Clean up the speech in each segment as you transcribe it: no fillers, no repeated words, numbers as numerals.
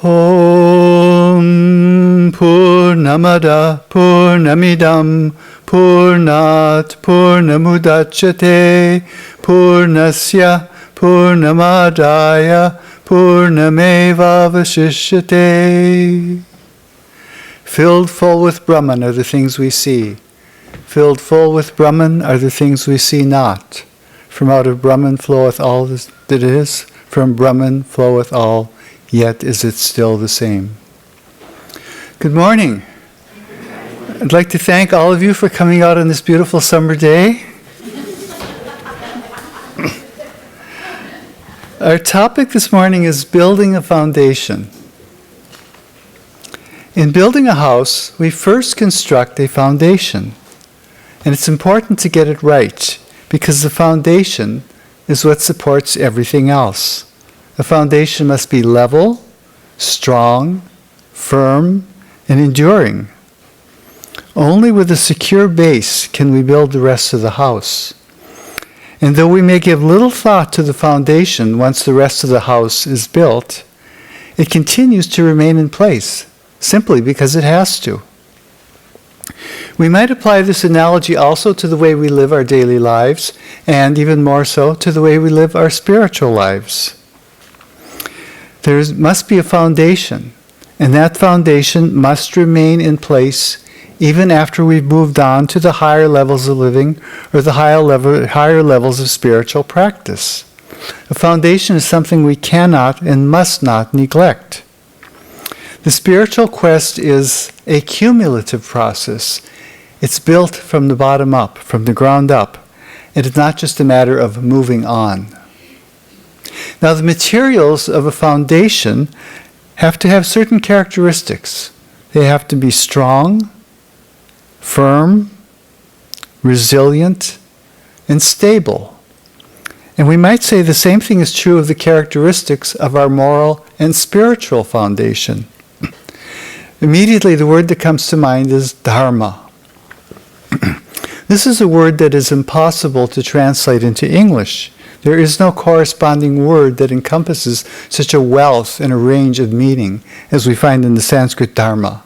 Om Purnamada Purnamidam Purnat Purnamudachyate Purnasya Purnamadaya Purnameva Vashishyate. Filled full with Brahman are the things we see. Filled full with Brahman are the things we see not. From out of Brahman floweth all that is. From Brahman floweth all, yet is it still the same. Good morning. I'd like to thank all of you for coming out on this beautiful summer day. Our topic this morning is building a foundation. In building a house, we first construct a foundation. And it's important to get it right, because the foundation is what supports everything else. The foundation must be level, strong, firm, and enduring. Only with a secure base can we build the rest of the house. And though we may give little thought to the foundation once the rest of the house is built, it continues to remain in place, simply because it has to. We might apply this analogy also to the way we live our daily lives, and even more so to the way we live our spiritual lives. There must be a foundation, and that foundation must remain in place even after we've moved on to the higher levels of living or the higher levels of spiritual practice. A foundation is something we cannot and must not neglect. The spiritual quest is a cumulative process. It's built from the bottom up, from the ground up. It is not just a matter of moving on. Now, the materials of a foundation have to have certain characteristics. They have to be strong, firm, resilient, and stable. And we might say the same thing is true of the characteristics of our moral and spiritual foundation. Immediately, the word that comes to mind is Dharma. This is a word that is impossible to translate into English. There is no corresponding word that encompasses such a wealth and a range of meaning as we find in the Sanskrit Dharma.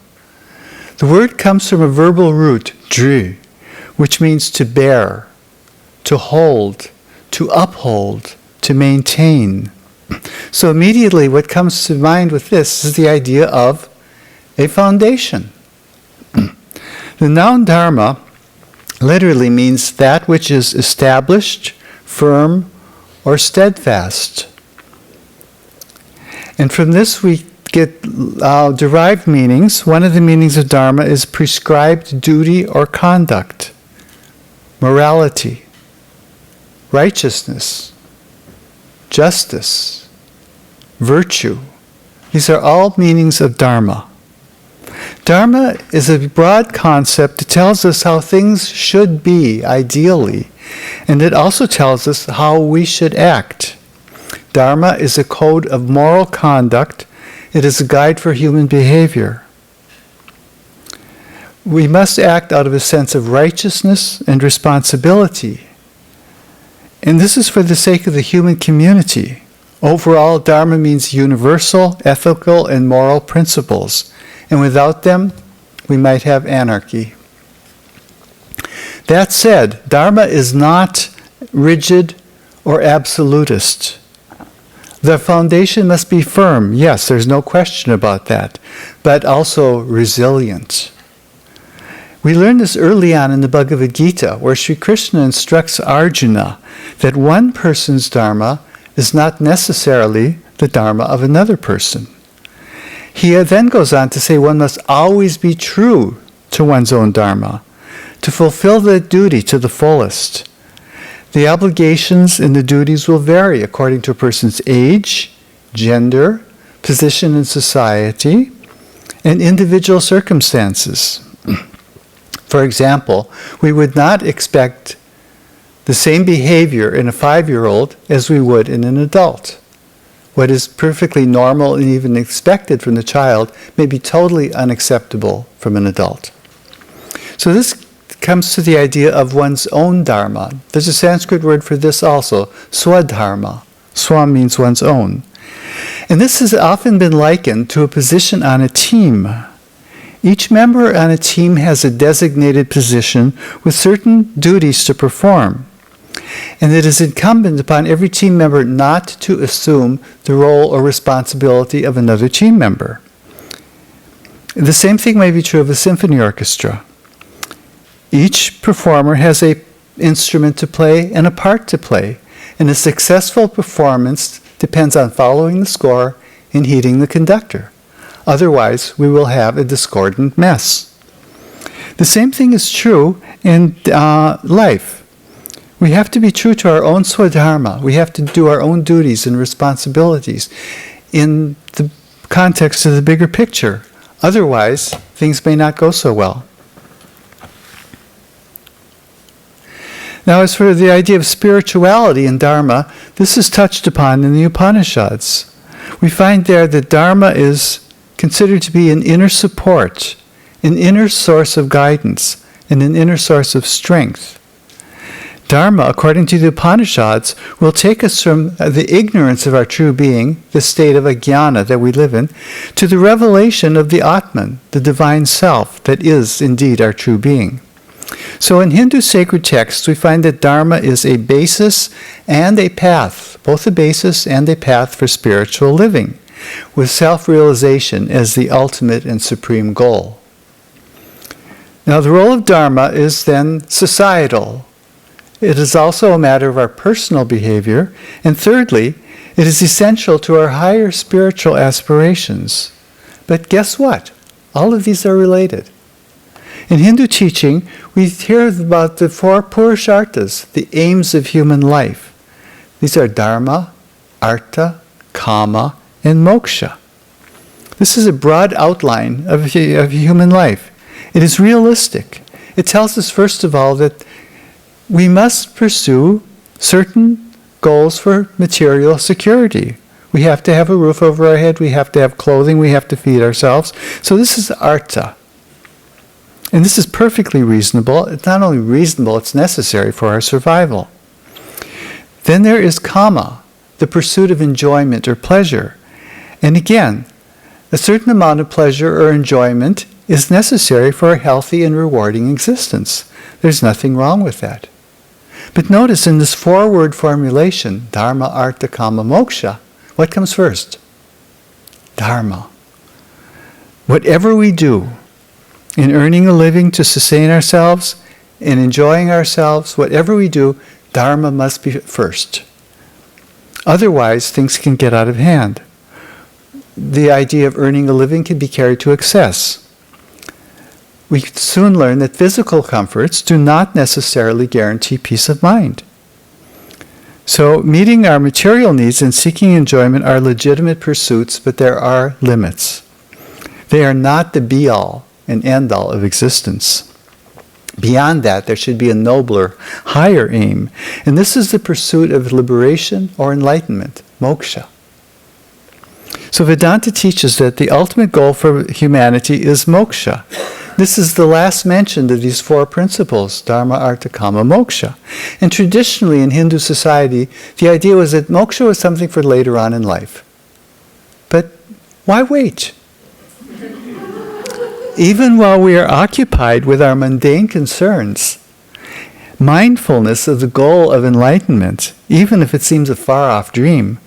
The word comes from a verbal root, dri, which means to bear, to hold, to uphold, to maintain. So immediately what comes to mind with this is the idea of a foundation. The noun Dharma literally means that which is established, firm, or steadfast. And from this we get derived meanings. One of the meanings of Dharma is prescribed duty or conduct, morality, righteousness, justice, virtue. These are all meanings of Dharma. Dharma is a broad concept that tells us how things should be, ideally, and it also tells us how we should act. Dharma is a code of moral conduct. It is a guide for human behavior. We must act out of a sense of righteousness and responsibility. And this is for the sake of the human community. Overall, Dharma means universal, ethical, and moral principles. And without them, we might have anarchy. That said, Dharma is not rigid or absolutist. The foundation must be firm. Yes, there's no question about that. But also resilient. We learned this early on in the Bhagavad Gita, where Sri Krishna instructs Arjuna that one person's Dharma is not necessarily the Dharma of another person. He then goes on to say one must always be true to one's own Dharma, to fulfill that duty to the fullest. The obligations and the duties will vary according to a person's age, gender, position in society, and individual circumstances. For example, we would not expect the same behavior in a 5-year-old as we would in an adult. What is perfectly normal and even expected from the child may be totally unacceptable from an adult. So this comes to the idea of one's own Dharma. There's a Sanskrit word for this also, swadharma. Swa means one's own. And this has often been likened to a position on a team. Each member on a team has a designated position with certain duties to perform. And it is incumbent upon every team member not to assume the role or responsibility of another team member. The same thing may be true of a symphony orchestra. Each performer has an instrument to play and a part to play, and a successful performance depends on following the score and heeding the conductor. Otherwise, we will have a discordant mess. The same thing is true in life. We have to be true to our own swadharma. We have to do our own duties and responsibilities in the context of the bigger picture. Otherwise, things may not go so well. Now, as for the idea of spirituality and Dharma, this is touched upon in the Upanishads. We find there that Dharma is considered to be an inner support, an inner source of guidance, and an inner source of strength. Dharma, according to the Upanishads, will take us from the ignorance of our true being, the state of ajnana that we live in, to the revelation of the Atman, the divine self that is indeed our true being. So in Hindu sacred texts, we find that Dharma is a basis and a path, both a basis and a path for spiritual living, with self-realization as the ultimate and supreme goal. Now, the role of Dharma is then societal. It is also a matter of our personal behavior. And thirdly, it is essential to our higher spiritual aspirations. But guess what? All of these are related. In Hindu teaching, we hear about the 4 Purusharthas, the aims of human life. These are Dharma, Artha, Kama, and Moksha. This is a broad outline of human life. It is realistic. It tells us, first of all, that we must pursue certain goals for material security. We have to have a roof over our head, we have to have clothing, we have to feed ourselves. So this is Artha. And this is perfectly reasonable. It's not only reasonable, it's necessary for our survival. Then there is Kama, the pursuit of enjoyment or pleasure. And again, a certain amount of pleasure or enjoyment is necessary for a healthy and rewarding existence. There's nothing wrong with that. But notice in this 4-word formulation, Dharma, Artha, Kama, Moksha, what comes first? Dharma. Whatever we do in earning a living to sustain ourselves, in enjoying ourselves, whatever we do, Dharma must be first. Otherwise, things can get out of hand. The idea of earning a living can be carried to excess. We soon learn that physical comforts do not necessarily guarantee peace of mind. So meeting our material needs and seeking enjoyment are legitimate pursuits, but there are limits. They are not the be-all and end-all of existence. Beyond that, there should be a nobler, higher aim, and this is the pursuit of liberation or enlightenment, moksha. So Vedanta teaches that the ultimate goal for humanity is moksha. This is the last mentioned of these 4 principles, Dharma, Artha, Kama, Moksha. And traditionally in Hindu society, the idea was that moksha was something for later on in life. But why wait? Even while we are occupied with our mundane concerns, mindfulness of the goal of enlightenment, even if it seems a far-off dream,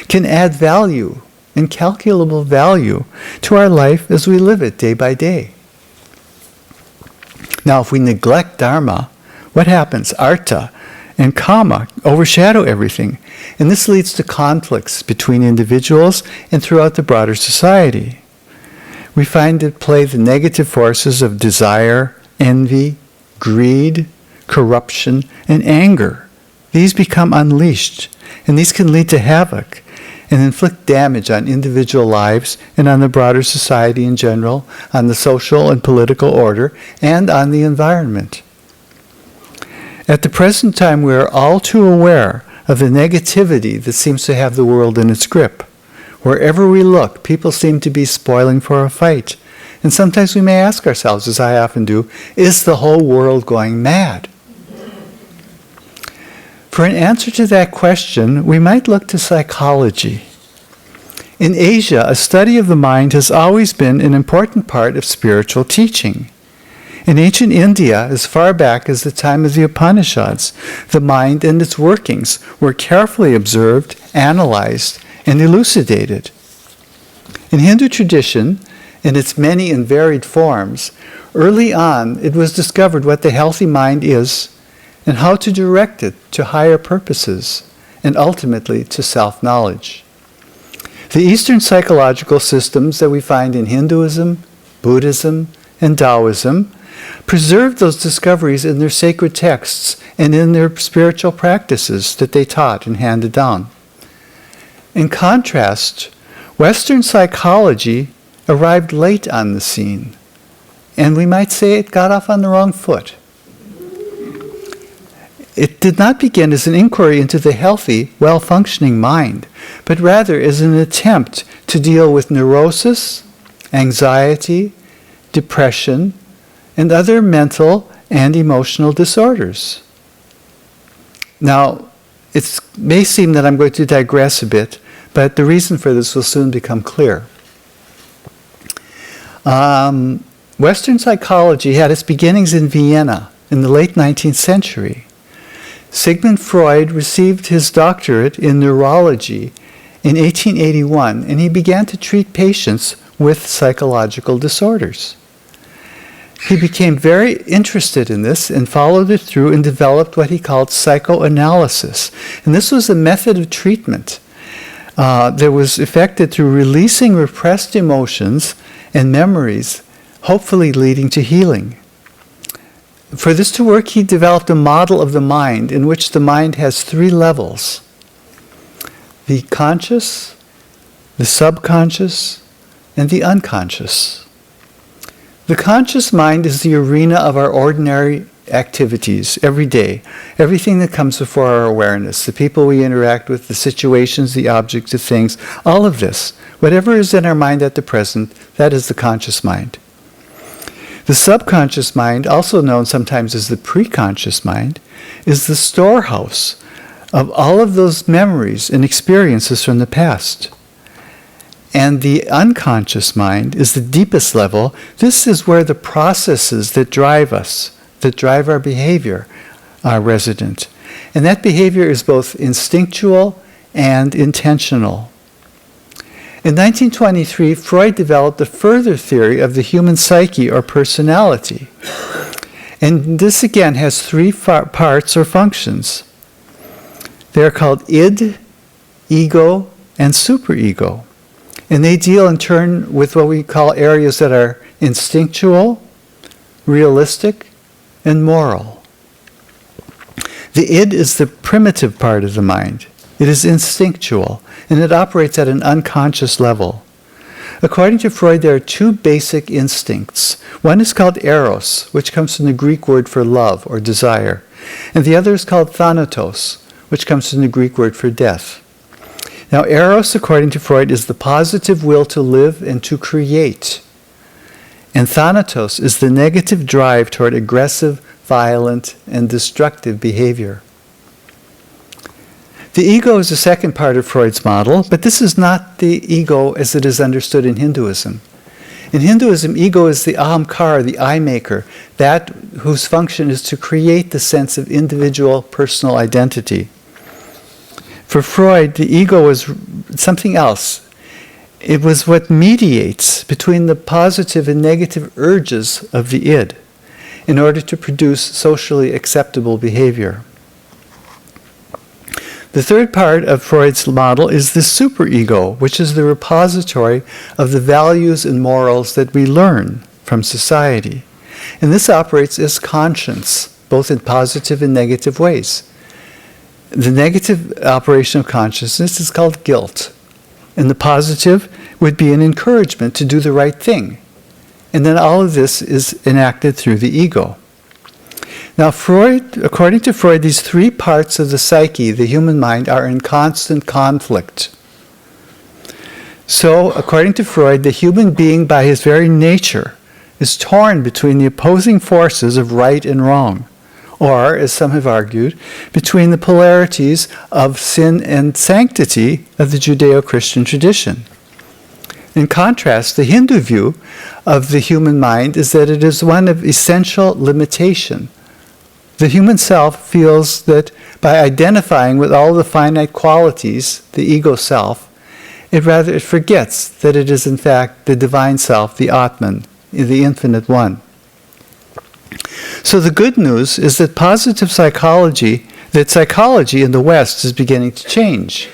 can add value, incalculable value, to our life as we live it day by day. Now, if we neglect Dharma, what happens? Artha and Kama overshadow everything. And this leads to conflicts between individuals and throughout the broader society. We find at play the negative forces of desire, envy, greed, corruption, and anger. These become unleashed, and these can lead to havoc and inflict damage on individual lives and on the broader society in general, on the social and political order, and on the environment. At the present time, we are all too aware of the negativity that seems to have the world in its grip. Wherever we look, people seem to be spoiling for a fight. And sometimes we may ask ourselves, as I often do, is the whole world going mad? For an answer to that question, we might look to psychology. In Asia, a study of the mind has always been an important part of spiritual teaching. In ancient India, as far back as the time of the Upanishads, the mind and its workings were carefully observed, analyzed, and elucidated. In Hindu tradition, in its many and varied forms, early on it was discovered what the healthy mind is and how to direct it to higher purposes and ultimately to self-knowledge. The Eastern psychological systems that we find in Hinduism, Buddhism, and Taoism preserved those discoveries in their sacred texts and in their spiritual practices that they taught and handed down. In contrast, Western psychology arrived late on the scene, and we might say it got off on the wrong foot. It did not begin as an inquiry into the healthy, well-functioning mind, but rather as an attempt to deal with neurosis, anxiety, depression, and other mental and emotional disorders. Now, it may seem that I'm going to digress a bit, but the reason for this will soon become clear. Western psychology had its beginnings in Vienna in the late 19th century. Sigmund Freud received his doctorate in neurology in 1881, and he began to treat patients with psychological disorders. He became very interested in this and followed it through and developed what he called psychoanalysis. And this was a method of treatment that was effected through releasing repressed emotions and memories, hopefully leading to healing. For this to work, he developed a model of the mind in which the mind has three levels: the conscious, the subconscious, and the unconscious. The conscious mind is the arena of our ordinary activities every day, everything that comes before our awareness, the people we interact with, the situations, the objects, the things, all of this. Whatever is in our mind at the present, that is the conscious mind. The subconscious mind, also known sometimes as the preconscious mind, is the storehouse of all of those memories and experiences from the past. And the unconscious mind is the deepest level. This is where the processes that drive us, that drive our behavior, are resident. And that behavior is both instinctual and intentional. In 1923, Freud developed a further theory of the human psyche or personality. And this again has three parts or functions. They are called id, ego, and superego. And they deal in turn with what we call areas that are instinctual, realistic, and moral. The id is the primitive part of the mind. It is instinctual, and it operates at an unconscious level. According to Freud, there are two basic instincts. One is called eros, which comes from the Greek word for love or desire, and the other is called thanatos, which comes from the Greek word for death. Now, eros, according to Freud, is the positive will to live and to create. And thanatos is the negative drive toward aggressive, violent, and destructive behavior. The ego is the second part of Freud's model, but this is not the ego as it is understood in Hinduism. In Hinduism, ego is the ahamkara, the I maker, that whose function is to create the sense of individual personal identity. For Freud, the ego was something else. It was what mediates between the positive and negative urges of the id in order to produce socially acceptable behavior. The third part of Freud's model is the superego, which is the repository of the values and morals that we learn from society. And this operates as conscience, both in positive and negative ways. The negative operation of consciousness is called guilt. And the positive would be an encouragement to do the right thing. And then all of this is enacted through the ego. Now, according to Freud, these three parts of the psyche, the human mind, are in constant conflict. So, according to Freud, the human being by his very nature is torn between the opposing forces of right and wrong, or, as some have argued, between the polarities of sin and sanctity of the Judeo-Christian tradition. In contrast, the Hindu view of the human mind is that it is one of essential limitation. The human self feels that by identifying with all the finite qualities, the ego self, it forgets that it is in fact the divine self, the Atman, the infinite one. So the good news is that psychology in the West is beginning to change.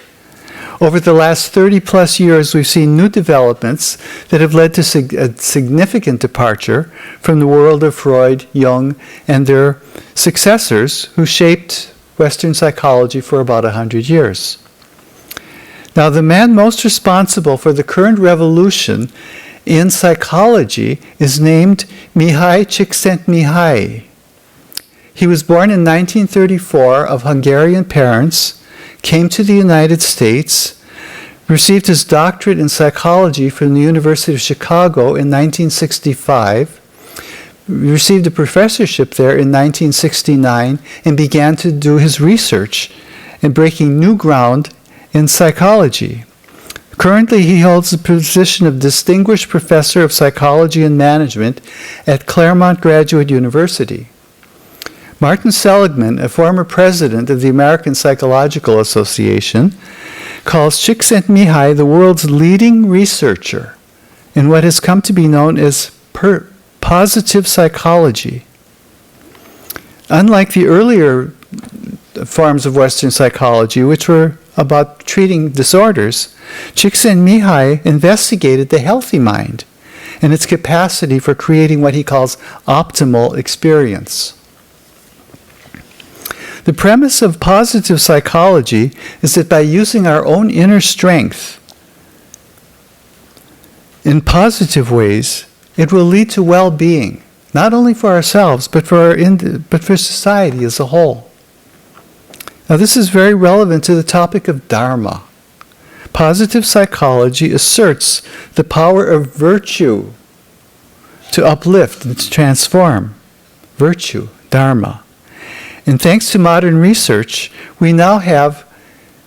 Over the last 30 plus years, we've seen new developments that have led to a significant departure from the world of Freud, Jung, and their successors who shaped Western psychology for about 100 years. Now, the man most responsible for the current revolution in psychology is named Mihaly Csikszentmihalyi. He was born in 1934 of Hungarian parents, came to the United States, received his doctorate in psychology from the University of Chicago in 1965, received a professorship there in 1969, and began to do his research in breaking new ground in psychology. Currently, he holds the position of Distinguished Professor of Psychology and Management at Claremont Graduate University. Martin Seligman, a former president of the American Psychological Association, calls Csikszentmihalyi the world's leading researcher in what has come to be known as positive psychology. Unlike the earlier forms of Western psychology, which were about treating disorders, Csikszentmihalyi investigated the healthy mind and its capacity for creating what he calls optimal experience. The premise of positive psychology is that by using our own inner strength in positive ways, it will lead to well-being, not only for ourselves, but for society as a whole. Now, this is very relevant to the topic of Dharma. Positive psychology asserts the power of virtue to uplift and to transform. Virtue, Dharma. And thanks to modern research, we now have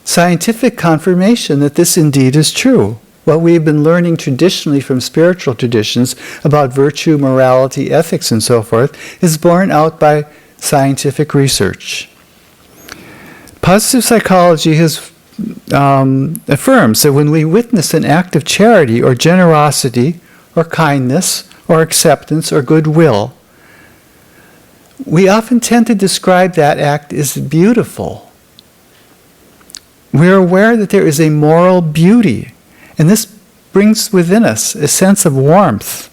scientific confirmation that this indeed is true. What we've been learning traditionally from spiritual traditions about virtue, morality, ethics, and so forth is borne out by scientific research. Positive psychology affirms that when we witness an act of charity or generosity or kindness or acceptance or goodwill, we often tend to describe that act as beautiful. We're aware that there is a moral beauty, and this brings within us a sense of warmth,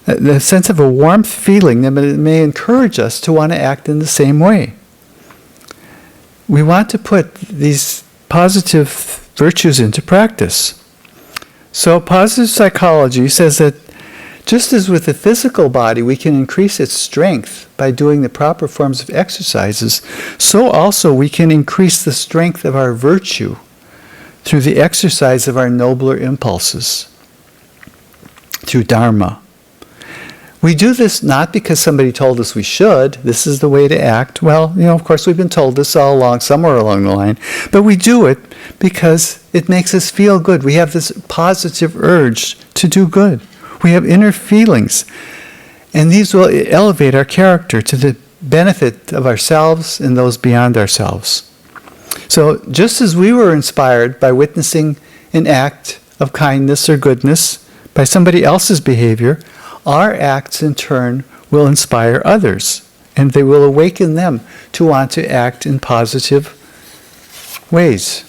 the sense of a warmth feeling that may encourage us to want to act in the same way. We want to put these positive virtues into practice. So positive psychology says that just as with the physical body we can increase its strength by doing the proper forms of exercises, so also we can increase the strength of our virtue through the exercise of our nobler impulses, through Dharma. We do this not because somebody told us we should, this is the way to act. Well, of course we've been told this all along, somewhere along the line, but we do it because it makes us feel good. We have this positive urge to do good. We have inner feelings, and these will elevate our character to the benefit of ourselves and those beyond ourselves. So just as we were inspired by witnessing an act of kindness or goodness by somebody else's behavior, our acts in turn will inspire others, and they will awaken them to want to act in positive ways.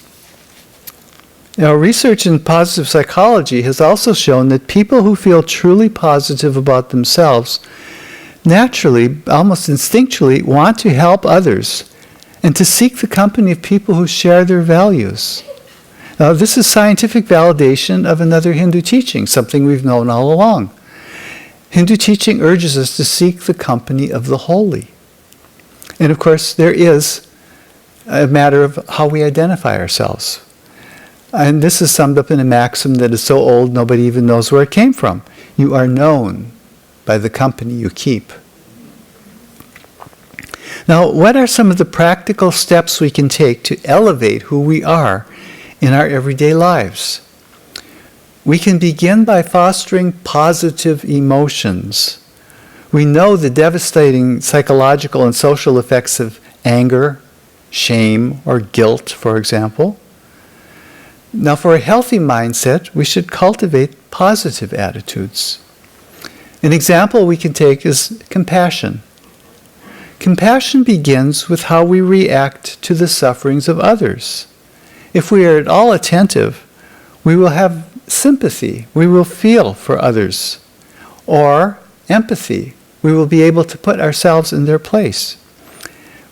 Now, research in positive psychology has also shown that people who feel truly positive about themselves naturally, almost instinctually, want to help others and to seek the company of people who share their values. Now, this is scientific validation of another Hindu teaching, something we've known all along. Hindu teaching urges us to seek the company of the holy. And of course, there is a matter of how we identify ourselves. And this is summed up in a maxim that is so old nobody even knows where it came from. You are known by the company you keep. Now, what are some of the practical steps we can take to elevate who we are in our everyday lives? We can begin by fostering positive emotions. We know the devastating psychological and social effects of anger, shame, or guilt, for example. Now, for a healthy mindset, we should cultivate positive attitudes. An example we can take is compassion. Compassion begins with how we react to the sufferings of others. If we are at all attentive, we will have sympathy, we will feel for others, or empathy, we will be able to put ourselves in their place.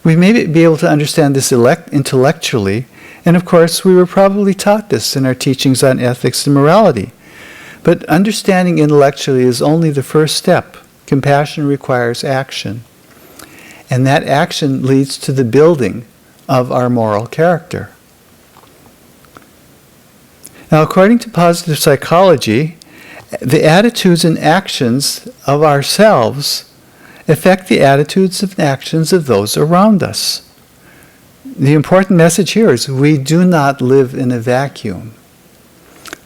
We may be able to understand this intellectually, and of course we were probably taught this in our teachings on ethics and morality. But understanding intellectually is only the first step. Compassion requires action. And that action leads to the building of our moral character. Now, according to positive psychology, the attitudes and actions of ourselves affect the attitudes and actions of those around us. The important message here is we do not live in a vacuum.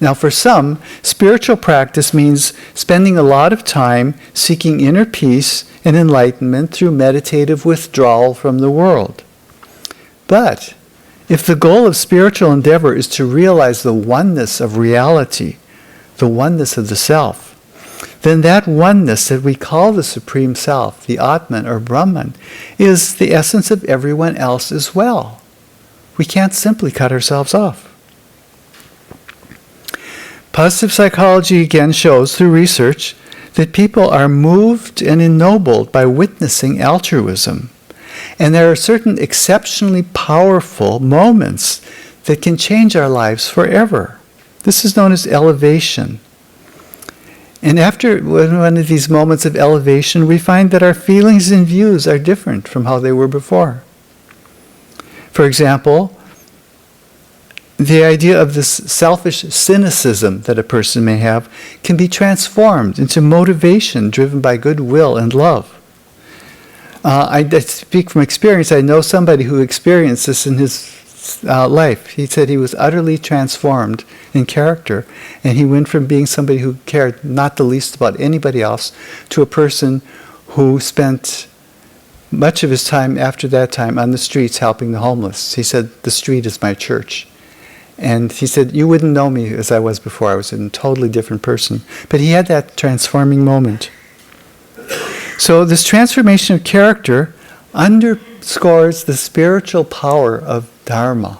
Now, for some, spiritual practice means spending a lot of time seeking inner peace and enlightenment through meditative withdrawal from the world. But if the goal of spiritual endeavor is to realize the oneness of reality, the oneness of the self, then that oneness that we call the Supreme Self, the Atman or Brahman, is the essence of everyone else as well. We can't simply cut ourselves off. Positive psychology again shows through research that people are moved and ennobled by witnessing altruism. And there are certain exceptionally powerful moments that can change our lives forever. This is known as elevation. And after one of these moments of elevation, we find that our feelings and views are different from how they were before. For example, the idea of this selfish cynicism that a person may have can be transformed into motivation driven by goodwill and love. I speak from experience. I know somebody who experienced this in his life. He said he was utterly transformed in character, and he went from being somebody who cared not the least about anybody else to a person who spent much of his time after that time on the streets helping the homeless. He said, "The street is my church." And he said, "You wouldn't know me as I was before. I was a totally different person." But he had that transforming moment. So this transformation of character underscores the spiritual power of Dharma.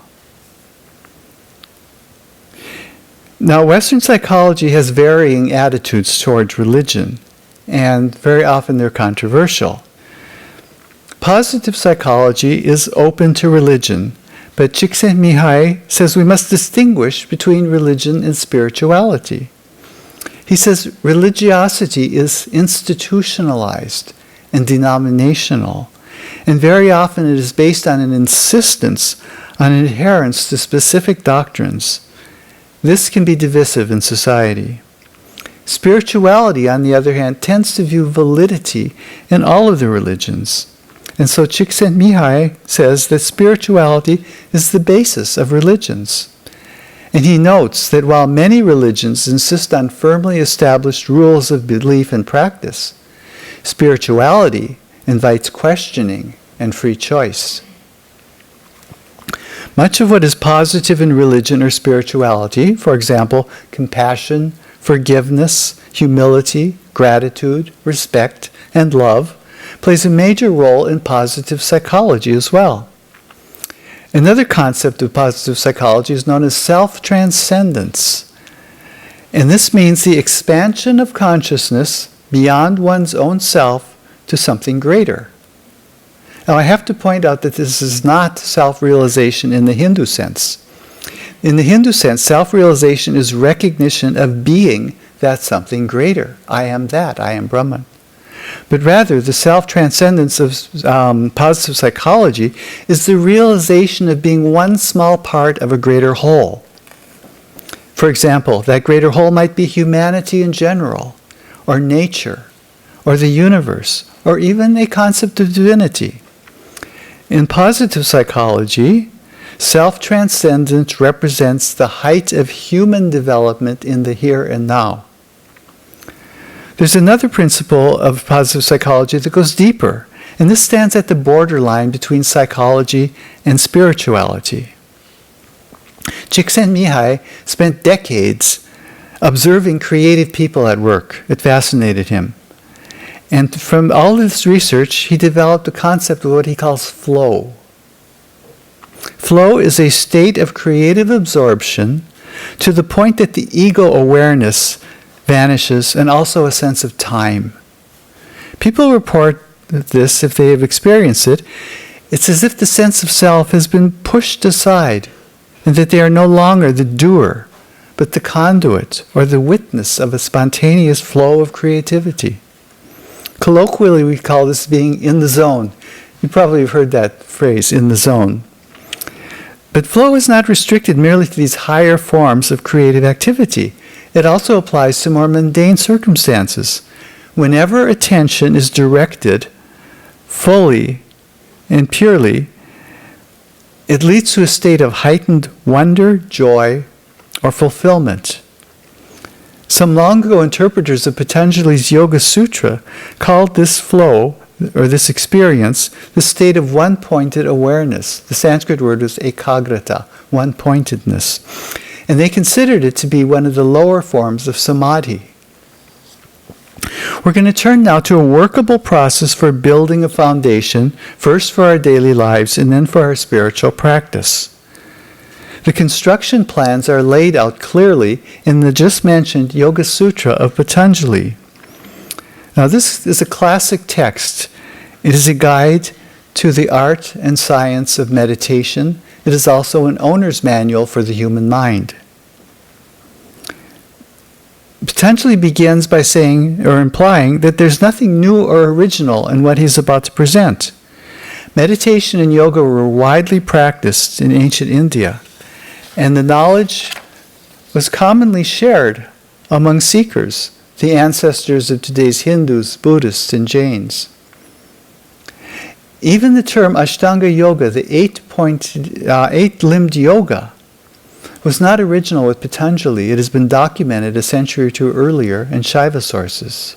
Now, Western psychology has varying attitudes towards religion, and very often they're controversial. Positive psychology is open to religion, but Csikszentmihalyi says we must distinguish between religion and spirituality. He says religiosity is institutionalized and denominational, and very often it is based on an insistence on adherence to specific doctrines. This can be divisive in society. Spirituality, on the other hand, tends to view validity in all of the religions. And so Csikszentmihalyi says that spirituality is the basis of religions. And he notes that while many religions insist on firmly established rules of belief and practice, spirituality invites questioning and free choice. Much of what is positive in religion or spirituality, for example, compassion, forgiveness, humility, gratitude, respect, and love, plays a major role in positive psychology as well. Another concept of positive psychology is known as self-transcendence. And this means the expansion of consciousness beyond one's own self to something greater. Now, I have to point out that this is not self-realization in the Hindu sense. In the Hindu sense, self-realization is recognition of being that something greater. I am that, I am Brahman. But rather, the self-transcendence of positive psychology is the realization of being one small part of a greater whole. For example, that greater whole might be humanity in general, or nature, or the universe, or even a concept of divinity. In positive psychology, Self-transcendence represents the height of human development in the here and now. There's another principle of positive psychology that goes deeper, and this stands at the borderline between psychology and spirituality. Csikszentmihalyi spent decades observing creative people at work. It fascinated him. And from all this research, he developed a concept of what he calls flow. Flow is a state of creative absorption to the point that the ego awareness vanishes and also a sense of time. People report this if they have experienced it. It's as if the sense of self has been pushed aside and that they are no longer the doer, but the conduit or the witness of a spontaneous flow of creativity. Colloquially, we call this being in the zone. You probably have heard that phrase, in the zone. But flow is not restricted merely to these higher forms of creative activity. It also applies to more mundane circumstances. Whenever attention is directed fully and purely, it leads to a state of heightened wonder, joy, or fulfillment. Some long ago interpreters of Patanjali's Yoga Sutra called this flow, or this experience, the state of one-pointed awareness. The Sanskrit word is ekagrata, one-pointedness. And they considered it to be one of the lower forms of samadhi. We're going to turn now to a workable process for building a foundation, first for our daily lives and then for our spiritual practice. The construction plans are laid out clearly in the just mentioned Yoga Sutra of Patanjali. Now, this is a classic text. It is a guide to the art and science of meditation. It is also an owner's manual for the human mind. Patanjali begins by saying or implying that there's nothing new or original in what he's about to present. Meditation and yoga were widely practiced in ancient India, and the knowledge was commonly shared among seekers, the ancestors of today's Hindus, Buddhists, and Jains. Even the term Ashtanga Yoga, the eight-limbed yoga, was not original with Patanjali. It has been documented a century or two earlier in Shaiva sources.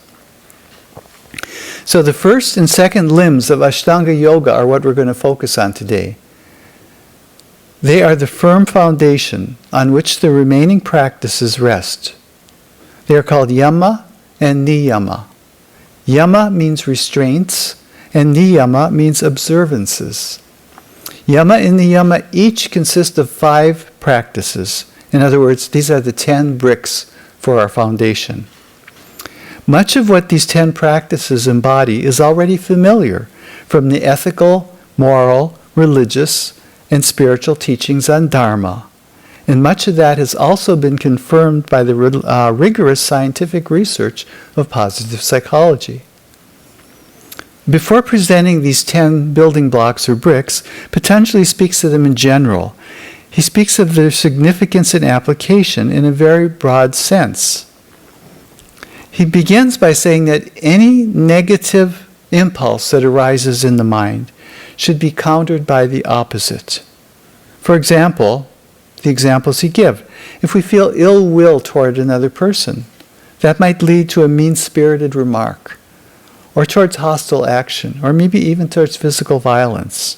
So the first and second limbs of Ashtanga Yoga are what we're going to focus on today. They are the firm foundation on which the remaining practices rest. They are called Yama and Niyama. Yama means restraints, and Niyama means observances. Yama and Niyama each consist of 5 practices. In other words, these are the 10 bricks for our foundation. Much of what these 10 practices embody is already familiar from the ethical, moral, religious, and spiritual teachings on Dharma. And much of that has also been confirmed by the rigorous scientific research of positive psychology. Before presenting these 10 building blocks or bricks, Patanjali speaks of them in general. He speaks of their significance and application in a very broad sense. He begins by saying that any negative impulse that arises in the mind should be countered by the opposite. For example, the examples he gives. If we feel ill will toward another person, that might lead to a mean-spirited remark, or towards hostile action, or maybe even towards physical violence.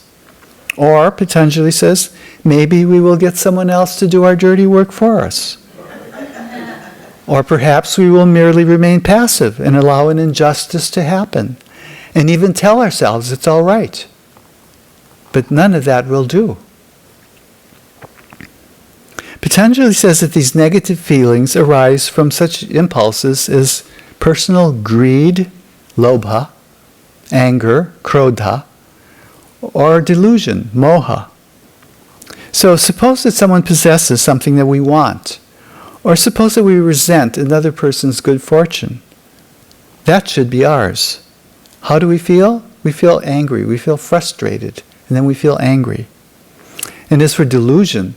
Or, Patanjali says, maybe we will get someone else to do our dirty work for us. Or perhaps we will merely remain passive and allow an injustice to happen, and even tell ourselves it's all right. But none of that will do. Patanjali says that these negative feelings arise from such impulses as personal greed, lobha, anger, krodha, or delusion, moha. So suppose that someone possesses something that we want, or suppose that we resent another person's good fortune. That should be ours. How do we feel? We feel angry, we feel frustrated, and then we feel angry. And as for delusion,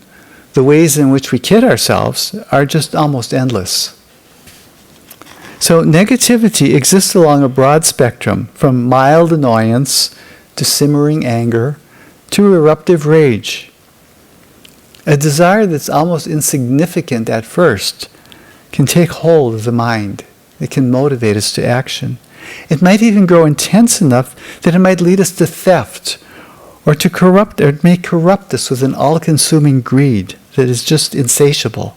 the ways in which we kid ourselves are just almost endless. So negativity exists along a broad spectrum, from mild annoyance to simmering anger to eruptive rage. A desire that's almost insignificant at first can take hold of the mind. It can motivate us to action. It might even grow intense enough that it might lead us to theft, or to corrupt, or it may corrupt us with an all-consuming greed that is just insatiable.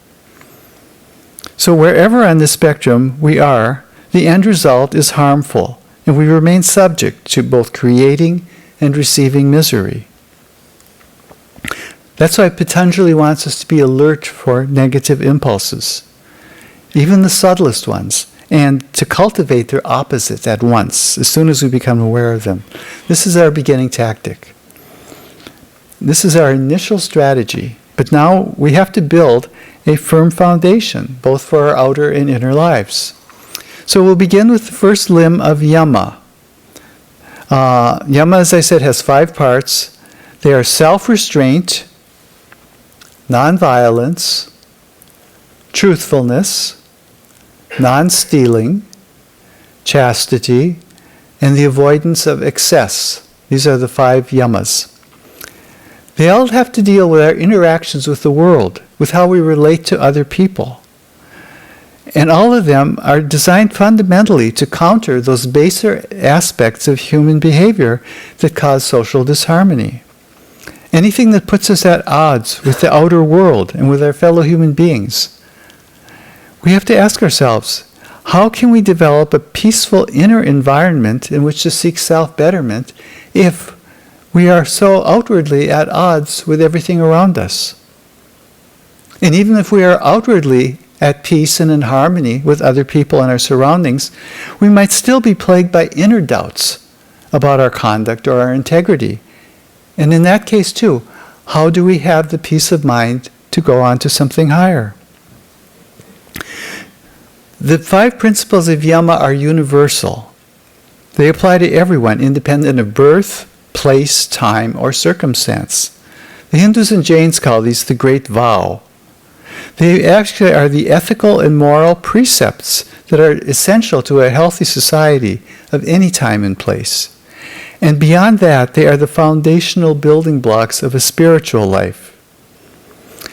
So wherever on the spectrum we are, the end result is harmful, and we remain subject to both creating and receiving misery. That's why Patanjali wants us to be alert for negative impulses, even the subtlest ones, and to cultivate their opposites at once, as soon as we become aware of them. This is our beginning tactic. This is our initial strategy, but now we have to build a firm foundation, both for our outer and inner lives. So we'll begin with the first limb of Yama. Yama, as I said, has 5 parts. They are self-restraint, non-violence, truthfulness, non-stealing, chastity, and the avoidance of excess. These are the 5 yamas. They all have to deal with our interactions with the world, with how we relate to other people. And all of them are designed fundamentally to counter those baser aspects of human behavior that cause social disharmony. Anything that puts us at odds with the outer world and with our fellow human beings. We have to ask ourselves, how can we develop a peaceful inner environment in which to seek self-betterment if we are so outwardly at odds with everything around us? And even if we are outwardly at peace and in harmony with other people and our surroundings, we might still be plagued by inner doubts about our conduct or our integrity. And in that case too, how do we have the peace of mind to go on to something higher? The 5 principles of Yama are universal. They apply to everyone, independent of birth, place, time, or circumstance. The Hindus and Jains call these the Great Vow. They actually are the ethical and moral precepts that are essential to a healthy society of any time and place. And beyond that, they are the foundational building blocks of a spiritual life.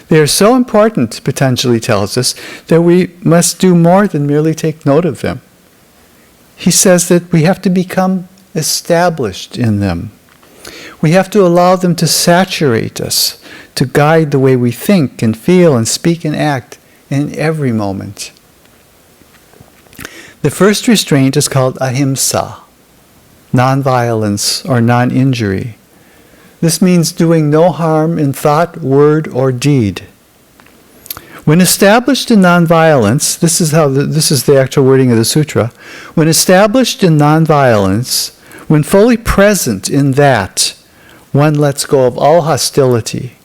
They are so important, Patanjali tells us, that we must do more than merely take note of them. He says that we have to become established in them. We have to allow them to saturate us, to guide the way we think and feel and speak and act in every moment. The first restraint is called ahimsa, non-violence or non-injury. This means doing no harm in thought, word, or deed. When established in non-violence, this is the actual wording of the sutra. When established in non-violence, when fully present in that, one lets go of all hostility.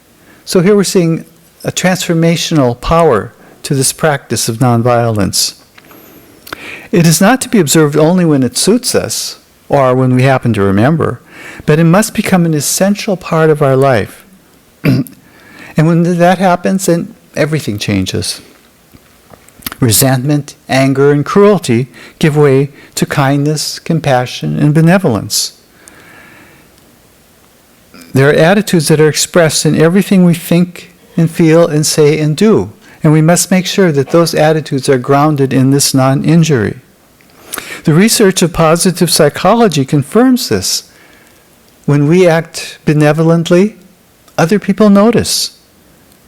So here we're seeing a transformational power to this practice of non-violence. It is not to be observed only when it suits us, or when we happen to remember, but it must become an essential part of our life. And when that happens, then everything changes. Resentment, anger, and cruelty give way to kindness, compassion, and benevolence. There are attitudes that are expressed in everything we think and feel and say and do, and we must make sure that those attitudes are grounded in this non-injury. The research of positive psychology confirms this. When we act benevolently, other people notice,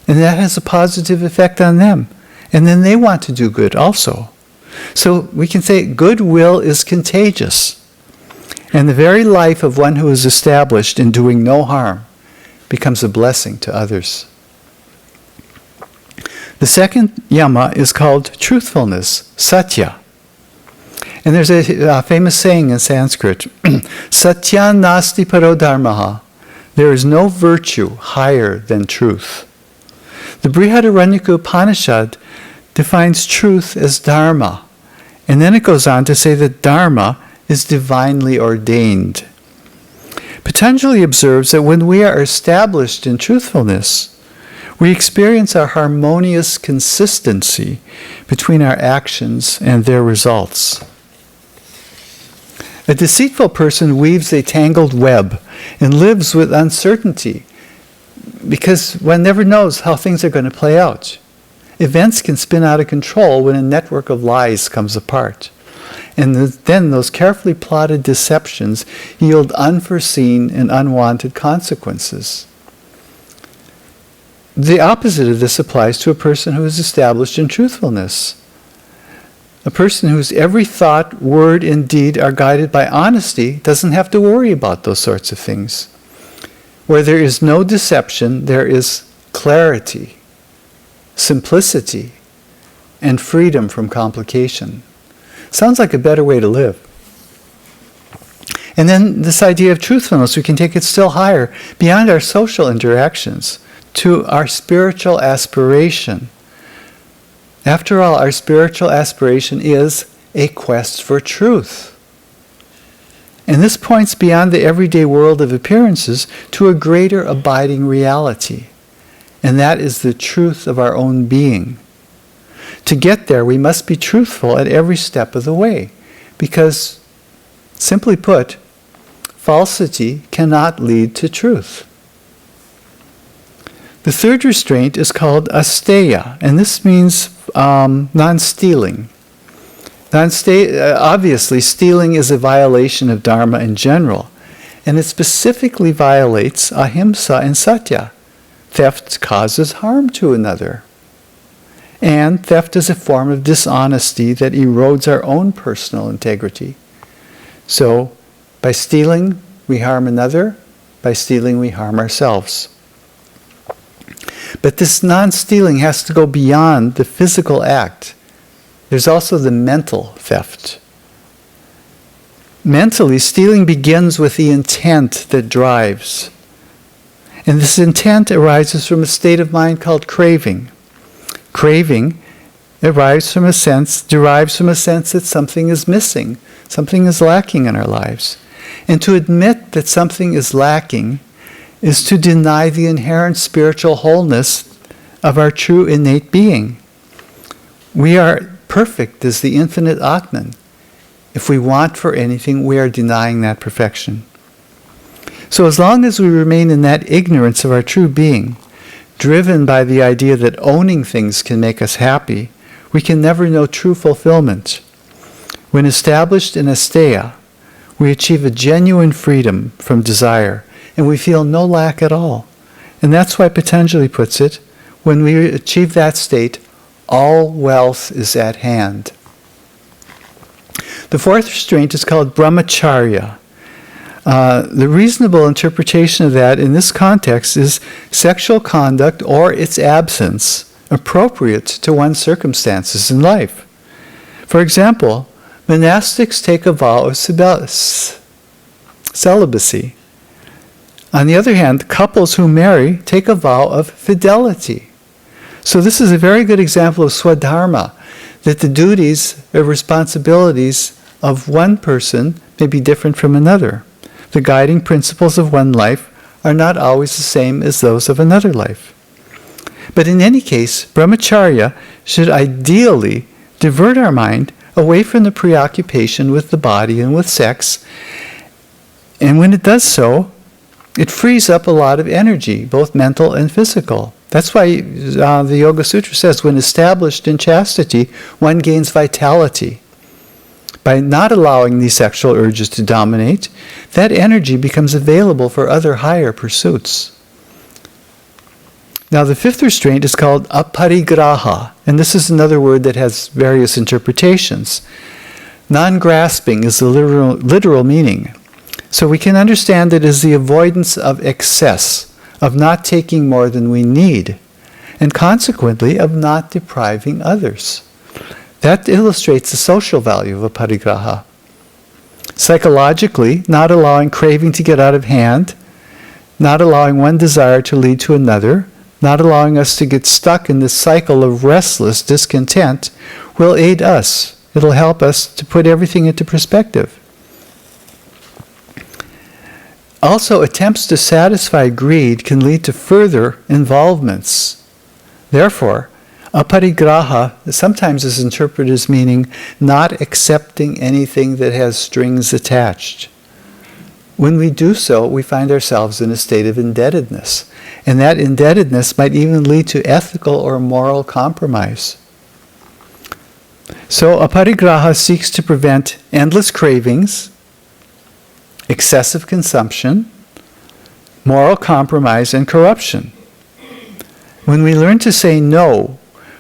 and that has a positive effect on them, and then they want to do good also. So we can say goodwill is contagious, and the very life of one who is established in doing no harm becomes a blessing to others. The second yama is called truthfulness, satya. And there's a famous saying in Sanskrit, Satya nasti paro dharmaha. There is no virtue higher than truth. The Brihadaranyaka Upanishad defines truth as dharma. And then it goes on to say that dharma is divinely ordained. Patanjali observes that when we are established in truthfulness, we experience a harmonious consistency between our actions and their results. A deceitful person weaves a tangled web and lives with uncertainty because one never knows how things are going to play out. Events can spin out of control when a network of lies comes apart. And then those carefully plotted deceptions yield unforeseen and unwanted consequences. The opposite of this applies to a person who is established in truthfulness. A person whose every thought, word, and deed are guided by honesty doesn't have to worry about those sorts of things. Where there is no deception, there is clarity, simplicity, and freedom from complication. Sounds like a better way to live. And then this idea of truthfulness, we can take it still higher, beyond our social interactions, to our spiritual aspiration. After all, our spiritual aspiration is a quest for truth. And this points beyond the everyday world of appearances to a greater abiding reality. And that is the truth of our own being. To get there, we must be truthful at every step of the way. Because, simply put, falsity cannot lead to truth. The third restraint is called asteya, and this means non-stealing. Obviously, stealing is a violation of Dharma in general, and it specifically violates ahimsa and satya. Theft causes harm to another. And theft is a form of dishonesty that erodes our own personal integrity. So, by stealing, we harm another. By stealing, we harm ourselves. But this non-stealing has to go beyond the physical act. There's also the mental theft. Mentally, stealing begins with the intent that drives. And this intent arises from a state of mind called craving. Craving derives from a sense that something is missing, something is lacking in our lives. And to admit that something is lacking is to deny the inherent spiritual wholeness of our true innate being. We are perfect as the infinite Atman. If we want for anything, we are denying that perfection. So as long as we remain in that ignorance of our true being, driven by the idea that owning things can make us happy, we can never know true fulfillment. When established in asteya, we achieve a genuine freedom from desire, and we feel no lack at all. And that's why Patanjali puts it, when we achieve that state, all wealth is at hand. The fourth restraint is called brahmacharya. The reasonable interpretation of that in this context is sexual conduct or its absence appropriate to one's circumstances in life. For example, monastics take a vow of celibacy. On the other hand, couples who marry take a vow of fidelity. So this is a very good example of swadharma, that the duties or responsibilities of one person may be different from another. The guiding principles of one life are not always the same as those of another life. But in any case, brahmacharya should ideally divert our mind away from the preoccupation with the body and with sex. And when it does so, it frees up a lot of energy, both mental and physical. That's why the Yoga Sutra says, when established in chastity, one gains vitality. By not allowing these sexual urges to dominate, that energy becomes available for other higher pursuits. Now the fifth restraint is called aparigraha, and this is another word that has various interpretations. Non-grasping is the literal meaning. So we can understand it as the avoidance of excess, of not taking more than we need, and consequently of not depriving others. That illustrates the social value of aparigraha. Psychologically, not allowing craving to get out of hand, not allowing one desire to lead to another, not allowing us to get stuck in this cycle of restless discontent will aid us. It'll help us to put everything into perspective. Also, attempts to satisfy greed can lead to further involvements. Therefore, aparigraha sometimes is interpreted as meaning not accepting anything that has strings attached. when we do so, we find ourselves in a state of indebtedness. And that indebtedness might even lead to ethical or moral compromise. So aparigraha seeks to prevent endless cravings, excessive consumption, moral compromise, and corruption. When we learn to say no,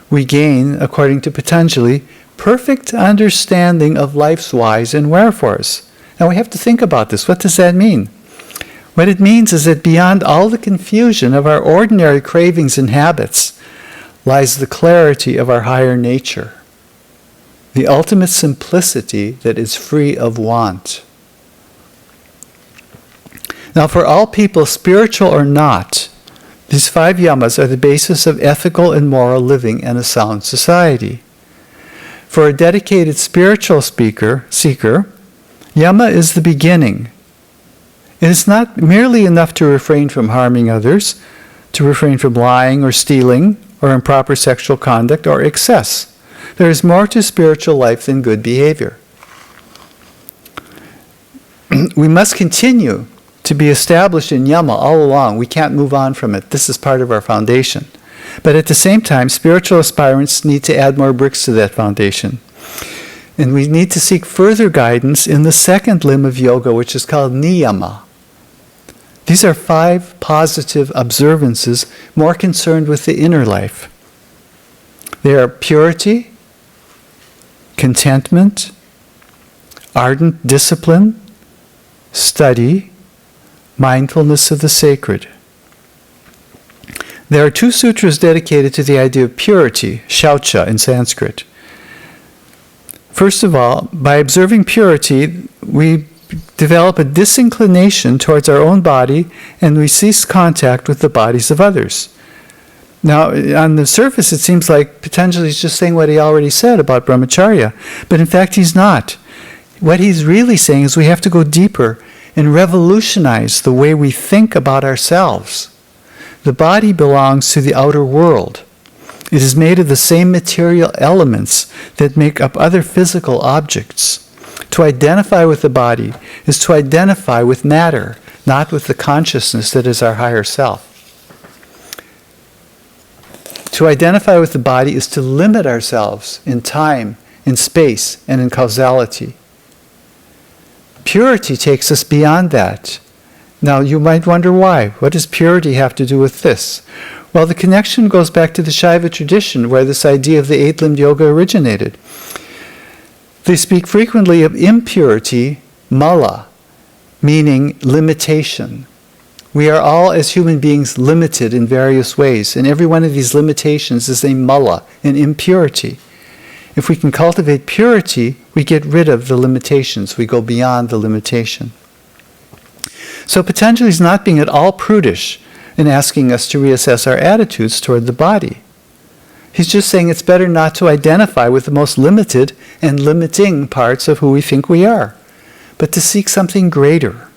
we gain, according to Patanjali, perfect understanding of life's whys and wherefores. Now we have to think about this. What does that mean? What it means is that beyond all the confusion of our ordinary cravings and habits lies the clarity of our higher nature, the ultimate simplicity that is free of want. Now, for all people, spiritual or not, these 5 yamas are the basis of ethical and moral living and a sound society. For a dedicated spiritual seeker, yama is the beginning. It is not merely enough to refrain from harming others, to refrain from lying or stealing or improper sexual conduct or excess. There is more to spiritual life than good behavior. We must continue to be established in yama all along. We can't move on from it. This is part of our foundation. But at the same time, spiritual aspirants need to add more bricks to that foundation. And we need to seek further guidance in the second limb of yoga, which is called Niyama. These are 5 positive observances more concerned with the inner life. They are purity, contentment, ardent discipline, study, mindfulness of the sacred. There are 2 sutras dedicated to the idea of purity, shaucha in Sanskrit. First of all, by observing purity, we develop a disinclination towards our own body and we cease contact with the bodies of others. Now, on the surface, it seems like Patanjali is just saying what he already said about brahmacharya, but in fact, he's not. What he's really saying is we have to go deeper and revolutionize the way we think about ourselves. The body belongs to the outer world. It is made of the same material elements that make up other physical objects. To identify with the body is to identify with matter, not with the consciousness that is our higher self. To identify with the body is to limit ourselves in time, in space, and in causality. Purity takes us beyond that. Now, you might wonder why. What does purity have to do with this? Well, the connection goes back to the Shaiva tradition, where this idea of the 8-limbed yoga originated. They speak frequently of impurity, mala, meaning limitation. We are all, as human beings, limited in various ways, and every one of these limitations is a mala, an impurity. If we can cultivate purity, we get rid of the limitations. We go beyond the limitation. So Patanjali is not being at all prudish in asking us to reassess our attitudes toward the body. He's just saying it's better not to identify with the most limited and limiting parts of who we think we are, but to seek something greater.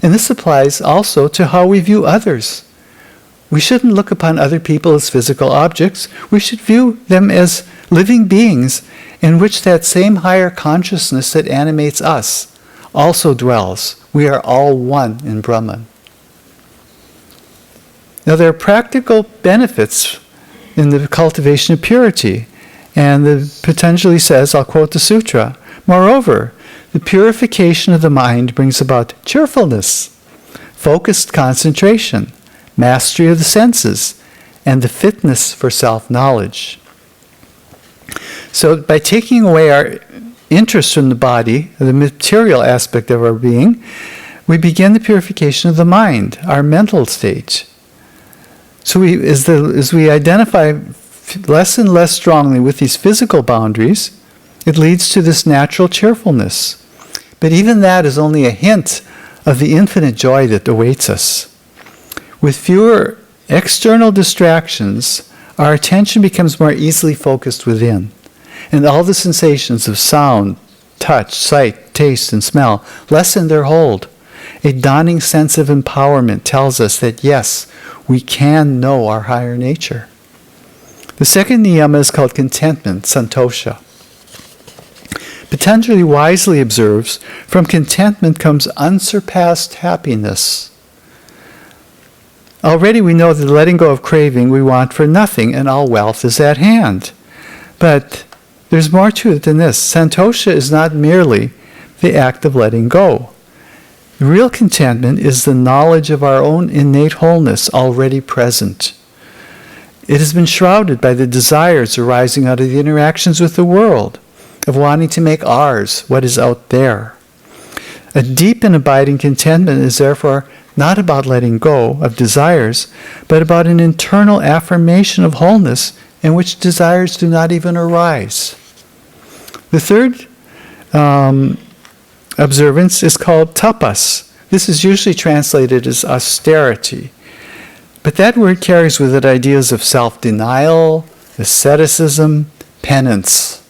And this applies also to how we view others. We shouldn't look upon other people as physical objects. We should view them as living beings in which that same higher consciousness that animates us also dwells. We are all one in Brahman. Now there are practical benefits in the cultivation of purity. And the Patanjali says, I'll quote the sutra, moreover, the purification of the mind brings about cheerfulness, focused concentration, mastery of the senses, and the fitness for self-knowledge. So by taking away our interest from the body, the material aspect of our being, we begin the purification of the mind, our mental state. So as we identify less and less strongly with these physical boundaries, it leads to this natural cheerfulness. But even that is only a hint of the infinite joy that awaits us. With fewer external distractions, our attention becomes more easily focused within. And all the sensations of sound, touch, sight, taste, and smell lessen their hold. A dawning sense of empowerment tells us that yes, we can know our higher nature. The second niyama is called contentment, santosha. Patanjali wisely observes, from contentment comes unsurpassed happiness. Already we know that letting go of craving we want for nothing and all wealth is at hand. But there's more to it than this. Santosha is not merely the act of letting go. Real contentment is the knowledge of our own innate wholeness already present. It has been shrouded by the desires arising out of the interactions with the world, of wanting to make ours what is out there. A deep and abiding contentment is therefore not about letting go of desires, but about an internal affirmation of wholeness in which desires do not even arise. The third observance is called tapas. This is usually translated as austerity. But that word carries with it ideas of self-denial, asceticism, penance.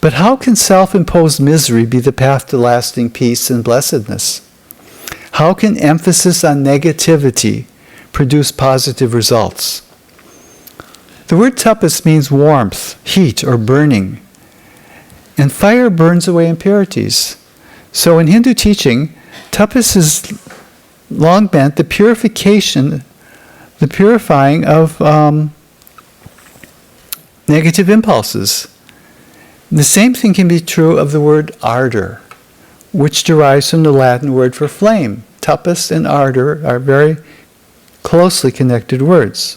But how can self-imposed misery be the path to lasting peace and blessedness? How can emphasis on negativity produce positive results? The word tapas means warmth, heat, or burning. And fire burns away impurities. So in Hindu teaching, tapas has long meant the purifying of negative impulses. The same thing can be true of the word ardor, which derives from the Latin word for flame. Tapas and ardor are very closely connected words.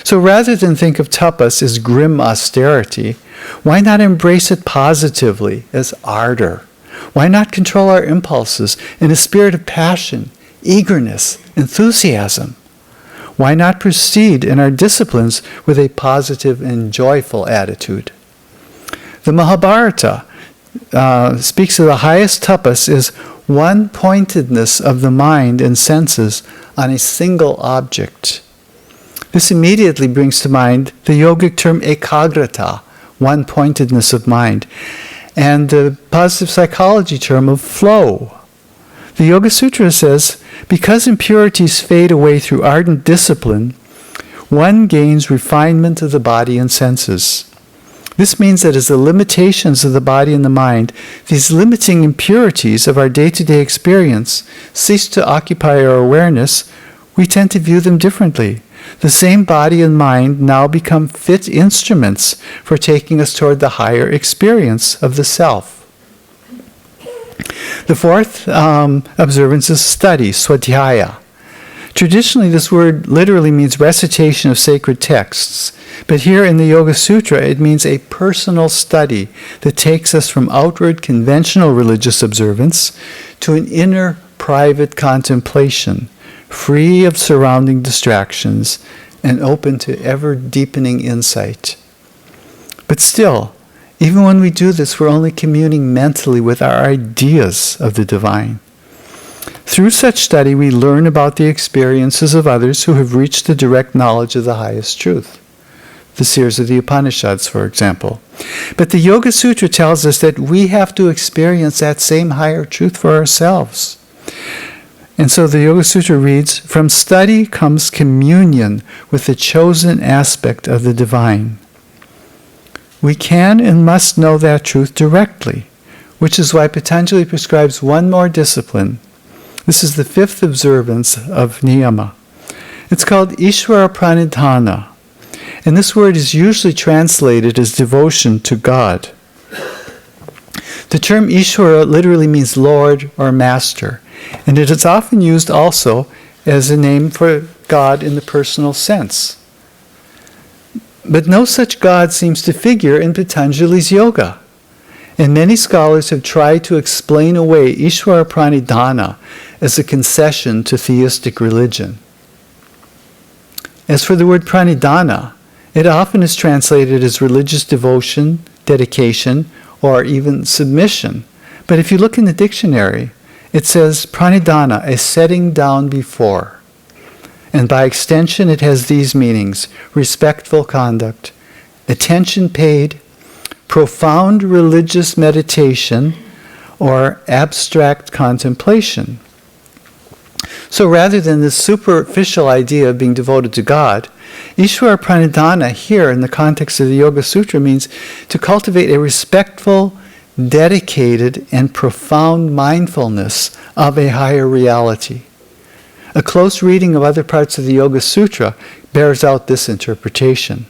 So rather than think of tapas as grim austerity, why not embrace it positively as ardor? Why not control our impulses in a spirit of passion, eagerness, enthusiasm? Why not proceed in our disciplines with a positive and joyful attitude? The Mahabharata speaks of the highest tapas as one-pointedness of the mind and senses on a single object. This immediately brings to mind the yogic term ekagrata, one-pointedness of mind, and the positive psychology term of flow. The Yoga Sutra says, because impurities fade away through ardent discipline, one gains refinement of the body and senses. This means that as the limitations of the body and the mind, these limiting impurities of our day-to-day experience, cease to occupy our awareness, we tend to view them differently. The same body and mind now become fit instruments for taking us toward the higher experience of the self. The fourth observance is study, swadhyaya. Traditionally, this word literally means recitation of sacred texts, but here in the Yoga Sutra, it means a personal study that takes us from outward conventional religious observance to an inner private contemplation, free of surrounding distractions and open to ever-deepening insight. But still, even when we do this, we're only communing mentally with our ideas of the divine. Through such study, we learn about the experiences of others who have reached the direct knowledge of the highest truth. The seers of the Upanishads, for example. But the Yoga Sutra tells us that we have to experience that same higher truth for ourselves. And so the Yoga Sutra reads, from study comes communion with the chosen aspect of the divine. We can and must know that truth directly, which is why Patanjali prescribes one more discipline. This is the fifth observance of Niyama. It's called Ishvara Pranidhana, and this word is usually translated as devotion to God. The term Ishvara literally means Lord or Master, and it is often used also as a name for God in the personal sense. But no such God seems to figure in Patanjali's yoga. And many scholars have tried to explain away Ishvara Pranidhana as a concession to theistic religion. As for the word pranidhana, it often is translated as religious devotion, dedication, or even submission. But if you look in the dictionary, it says pranidhana, a setting down before. And by extension, it has these meanings: respectful conduct, attention paid, profound religious meditation, or abstract contemplation. So rather than this superficial idea of being devoted to God, Ishvara Pranidhana here in the context of the Yoga Sutra means to cultivate a respectful, dedicated and profound mindfulness of a higher reality. A close reading of other parts of the Yoga Sutra bears out this interpretation.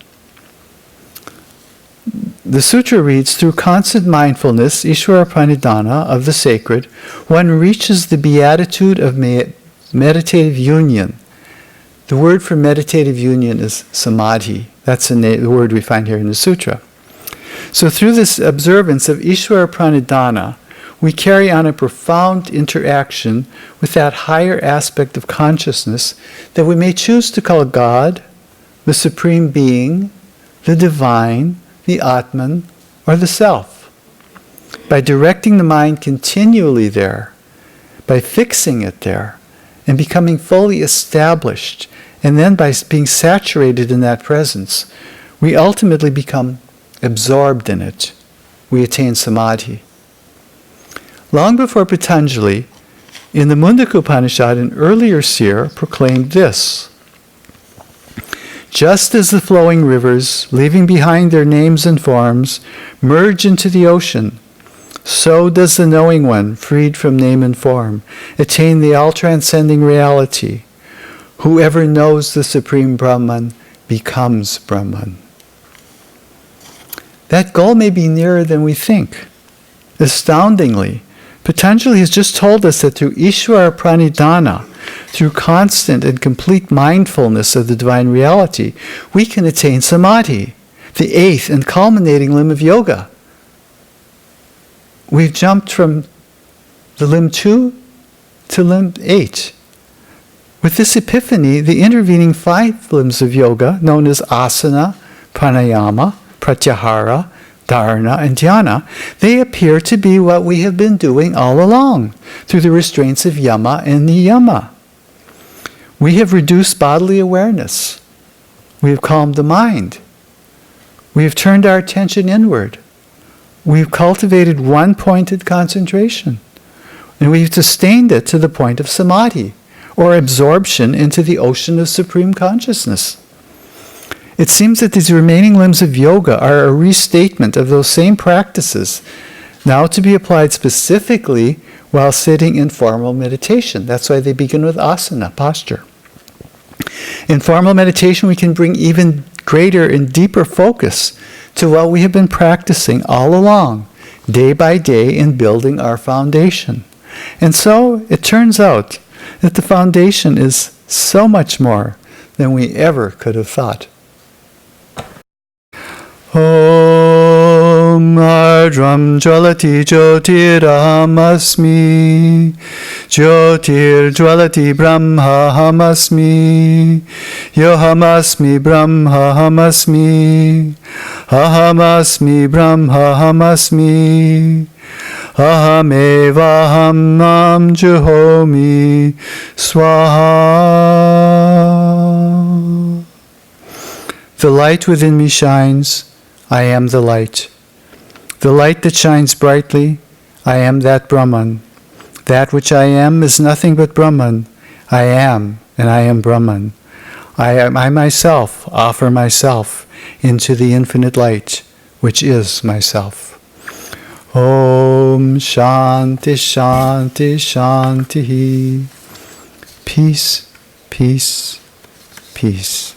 The sutra reads, through constant mindfulness, Ishvara Pranidhana, of the sacred, one reaches the beatitude of meditative union. The word for meditative union is samadhi. That's the word we find here in the sutra. So through this observance of Ishvara Pranidhana, we carry on a profound interaction with that higher aspect of consciousness that we may choose to call God, the Supreme Being, the Divine, the Atman, or the Self. By directing the mind continually there, by fixing it there, and becoming fully established, and then by being saturated in that presence, we ultimately become absorbed in it. We attain samadhi. Long before Patanjali, in the Mundaka Upanishad, an earlier seer proclaimed this: just as the flowing rivers, leaving behind their names and forms, merge into the ocean, so does the knowing one, freed from name and form, attain the all-transcending reality. Whoever knows the Supreme Brahman becomes Brahman. That goal may be nearer than we think. Astoundingly, Patanjali has just told us that through Ishvara Pranidhana, through constant and complete mindfulness of the divine reality, we can attain samadhi, the eighth and culminating limb of yoga. We've jumped from the limb 2 to limb 8. With this epiphany, the intervening 5 limbs of yoga, known as asana, pranayama, pratyahara, dharana, and dhyana, they appear to be what we have been doing all along, through the restraints of Yama and Niyama. We have reduced bodily awareness. We have calmed the mind. We have turned our attention inward. We have cultivated one-pointed concentration. And we have sustained it to the point of samadhi, or absorption into the ocean of supreme consciousness. It seems that these remaining limbs of yoga are a restatement of those same practices, now to be applied specifically while sitting in formal meditation. That's why they begin with asana, posture. In formal meditation, we can bring even greater and deeper focus to what we have been practicing all along, day by day, in building our foundation. And so it turns out that the foundation is so much more than we ever could have thought. Om Ardram Jwalati Jyotiraham Jyotir Jwalati Brahmahamasmi Yohamasmi Brahmahamasmi Ahamasmi Brahmahamasmi Ahamevaham Nam Juhomi Swaha. The light within me shines. I am the light. The light that shines brightly, I am that Brahman. That which I am is nothing but Brahman. I am, and I am Brahman. I myself offer myself into the infinite light, which is myself. Om Shanti Shanti Shanti. Peace, peace, peace.